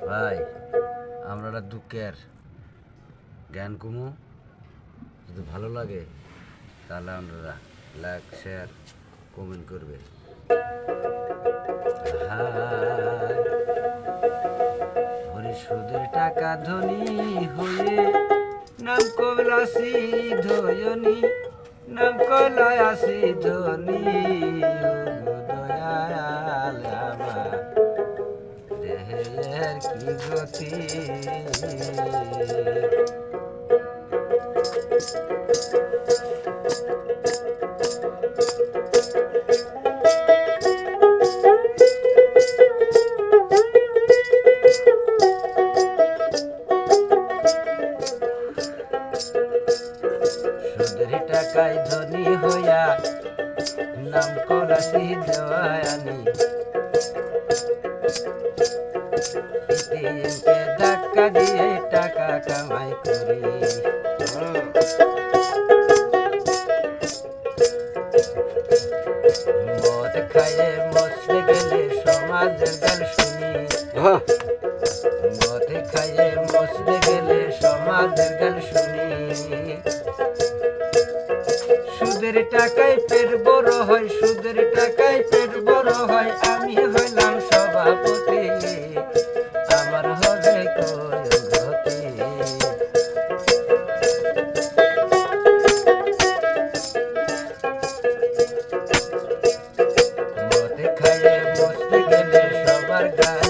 ভাই আমরা দুঃখের জ্ঞান কমু, যদি ভালো লাগে তাহলে আমরা লাইক শেয়ার কমেন্ট করবে। হরিষদের টাকা ধনী হয়ে নাম কবলাসি ধয়নি, নাম কলায়াসি ধনী দয়াল আমার দেহের কি গতি। সুদের টাকায় ধনী হইয়া নাম কলাসি দেওয়ানি, এটিএমকে ধাক্কা দিয়ে টাকা কামাই করি। মদ খাইয়ে মরতে গেলে সমাজের গাল শুনি, মদ খাইয়ে মরতে গেলে সমাজের গাল শুনি। সুদের টাকায় পেট বড় হয়, সুদের টাকায় পেট বড় হয়, আমি হইলাম সভাপতি, আমার হবে কই গতি। মদ খাইয়ে মরতে গেলে সবার গাল